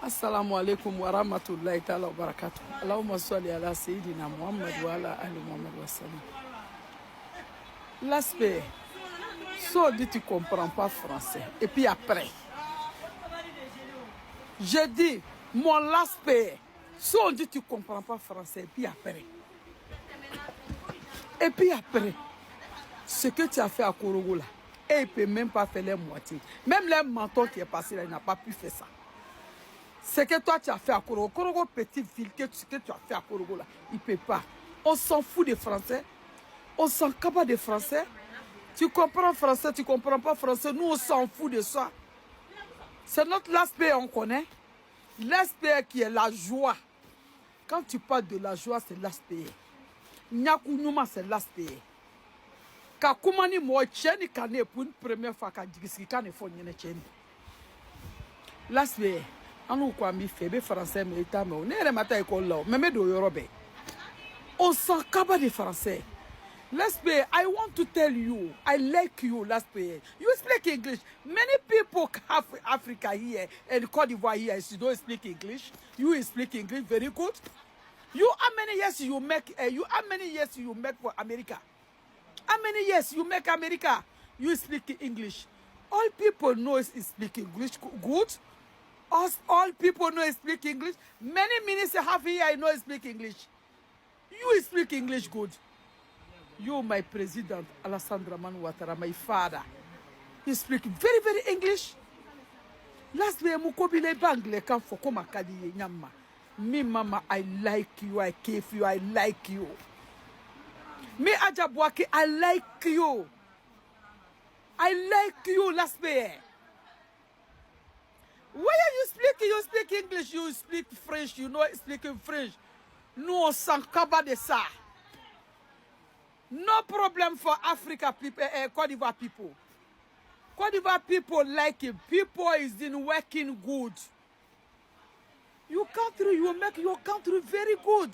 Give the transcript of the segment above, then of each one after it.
Assalamu alaikum wa rahmatullahi ta'ala wa barakatuh. Allahumma salli ala Sayyidina Muhammad wa ala ali Muhammad wa sallam. L'aspect, soit dit tu comprends pas français. Et puis après, je dis, mon l'aspect, soit dit tu comprends pas français. Et puis après. Et puis après, ce que tu as fait à Korogo là, et il ne peut même pas faire les moitiés. Même le menton qui est passé là, il n'a pas pu faire ça. Ce que toi tu as fait à Korogo, Korogo petite ville, ce que tu as fait à Korogo là, il ne peut pas. On s'en fout des Français. On s'en capable des Français. Tu comprends français, tu ne comprends pas français. Nous, on s'en fout de ça. C'est notre l'aspect, on connaît. L'aspect qui est la joie. Quand tu parles de la joie, c'est l'aspect. Nyakunyuma, c'est l'aspect. Kakumani mo cheni kane pour une première fois ka digisi kane fo nyene cheni. L'aspect. Anu kwa mi febe français me itame. On est remata école là. Même do yorobe. On s'en capable des français. L'aspect, I want to tell you, I like you, l'aspect. You speak English. Many people have Africa here and Cote d'Ivoire here. You don't speak English. You speak English very good. You how many years you make? How many years you make for America? How many years you make America? You speak English. All people know speak English good. All people know speak English. Many ministers have here I know speak English. You speak English good. You, my president, Alassane Dramane Ouattara, my father. You speak very, very English. Last day, Mukobile Bangle come for Komakadi Nyama. Me, mama, I like you, I care for you, I like you. Me, Ajabwake, I like you. I like you, last day. Where you speaking? You speak English, you speak French, you know speaking French. No, Sankaba de ça. No problem for Africa people, Cote d'Ivoire people. Cote d'Ivoire people like it. People is in working good. Your country, you make your country very good.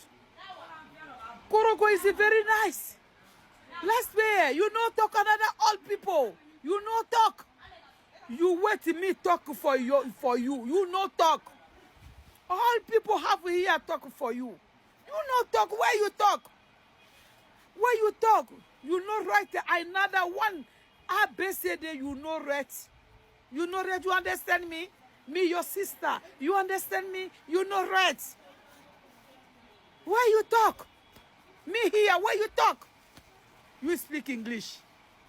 Korogo is very nice. Last year, you know talk another old people. You know talk. You wait me talk for you. You know talk. All people have here talk for you. You know talk. Where you talk? Where you talk, you know right another one ABCD, you know right. You know right, you understand me? Me, your sister, you understand me? You know right. Where you talk? Me here, where you talk? You speak English.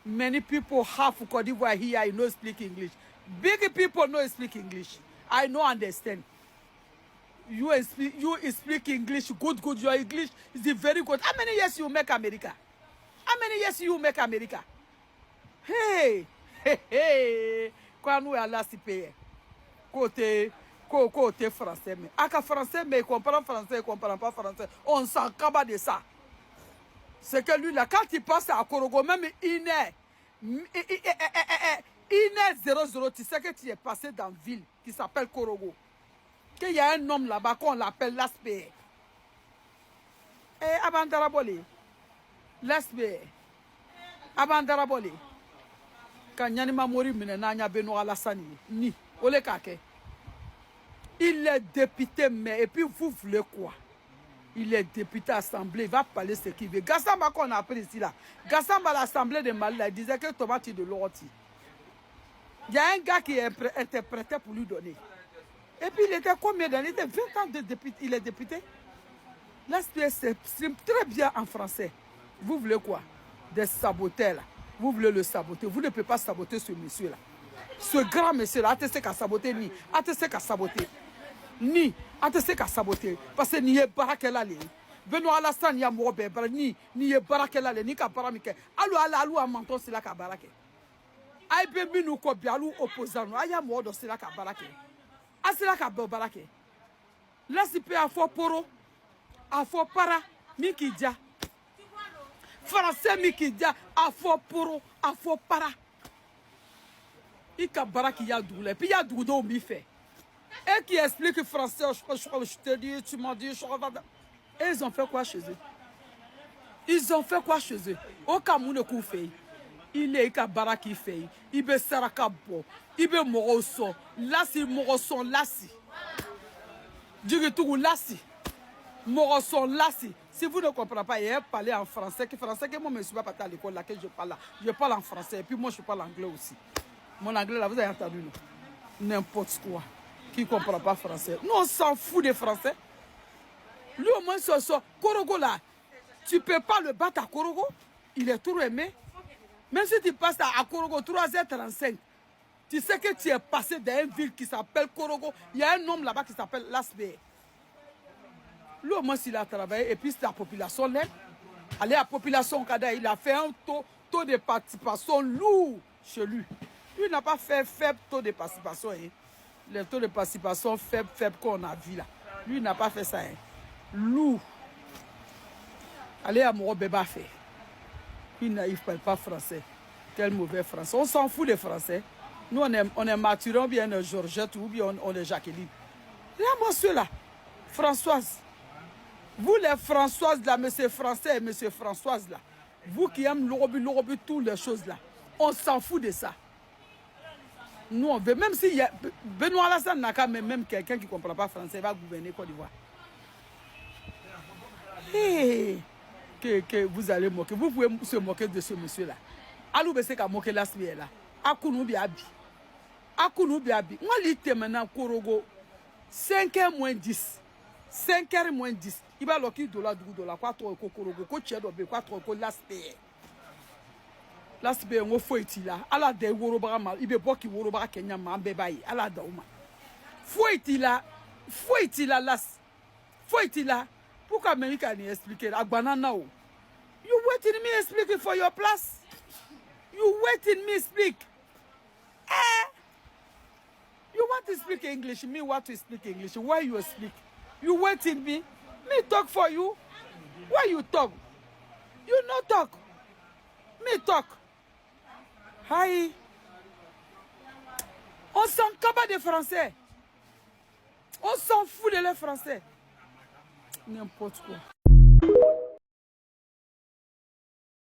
Many people have Cote d'Ivoire here, I know speak English. Big people know speak English. I know understand. You speak English good. Your English is very good. How many years you make America? How many years you make America? Hey. Quand nous allons à payer côté français mais aka français mais il comprend français, il comprend pas français. On s'en cabane de ça. C'est que lui là quand il passe à Korogo même il est 00, tu sais que tu es passé dans une ville qui s'appelle Korogo. Qu'il y a un homme là-bas qu'on l'appelle l'aspect. Eh, Abandaraboli. L'aspect. Abandaraboli. Quand Nyanima Mori Minenanya Beno Alassani. Ni. Ole Kake. Il est député, mais et puis vous voulez quoi? Il est député à l'Assemblée. Il va parler ce qu'il veut. Gassamba qu'on a appris ici là. Gassamba à l'Assemblée de Mali, il disait que tomate de l'orti. Il y a un gars qui est interprété pour lui donner. Et puis il était combien d'années? Il était 20 ans de député. Il est député. L'aspect c'est très bien en français. Vous voulez quoi? Des saboteurs là. Vous voulez le saboter. Vous ne pouvez pas saboter ce monsieur là. Ce grand monsieur là. ATC qu'à saboter ni. ATC qu'à saboter. Ni. ATC qu'à saboter. Parce que ni est barakela li. Benoît Alassane ya mobe ni est barakela li. Ni ka baramike. Alou a menton c'est là ka barake. Aïe be nous ko bialou opposant. Aya mo do c'est là ka barake. Asila ka barake. Lasipe a fo poro. A fo para. Mikidja. Français mikidja. A fo poro. A fo para. Il ka barake ya doule. Puis ya doudo mi fait. Et qui explique français. Je te dis, tu m'as dit. Et ils ont fait quoi chez eux? Ils ont fait quoi chez eux? Au Cameroun kou fait. Il est ka baraki fait. Il be saraka bo. Il be moroso. Lasi moroson lasi. Djigitougou lassi. Moroson lassi. Si vous ne comprenez pas, il y a parlé en français. Que français, que moi, je ne suis pas parti à l'école là, que je parle là. Je parle en français. Et puis moi, je parle anglais aussi. Mon anglais là, vous avez entendu, non? N'importe quoi. Qui ne comprend pas français. Nous, on s'en fout des français. Lui, au moins, ce Korogo là, tu ne peux pas le battre à Korogo. Il est trop aimé. Même si tu passes à Korogo 3h35, tu sais que tu es passé dans une ville qui s'appelle Korogo. Il y a un homme là-bas qui s'appelle Lasbe. Lui, au moins, s'il a travaillé, et puis la population l'aime. Allez, la population Kada, il a fait un taux de participation lourd chez lui. Lui n'a pas fait faible taux de participation. Hein. Le taux de participation faible qu'on a vu là. Lui n'a pas fait ça. Hein. Lourd. Allez, à mon bébé fait. Il ne parle pas français. Quel mauvais français. On s'en fout des français. Nous, on est Mathurin, ou bien on est Georgette, ou bien on est Jacqueline. Regarde-moi ceux-là. Françoise. Vous, les Françoises, là, monsieur Français et monsieur Françoise, là. Vous qui aimez l'orobi, toutes les choses, là. On s'en fout de ça. Nous, on veut, même s'il y a... Benoît Alassane n'a qu'à même quelqu'un qui ne comprend pas français, va gouverner Côte d'Ivoire. Hey, que vous allez moquer. Vous pouvez se moquer de ce monsieur-là. Alou bese ka moquer la semaine là. Akounou biabi. Akounou biabi. Moi, l'ité maintenant, Korogo, 5h moins 10. 5h moins 10. Il va loquer $, $, 4 euros Korogo, ko tchè dobe, 4 euros la semaine. La semaine, on faut être là. Ala de woroba mal. Il be boki woroba Kenya ma bebaye. Ala da uma. Faut être là. Faut être là las. Faut être là. Pourquoi Américain n'y expliquer la banana ou? You waiting me explique for your place. You waiting me speak. Eh? You want to speak English? Me want to speak English. Why you speak? You waiting me? Me talk for you. Why you talk? You no talk. Me talk. Hi. On s'en cabane des Français. On s'en fout de les Français. N'importe quoi.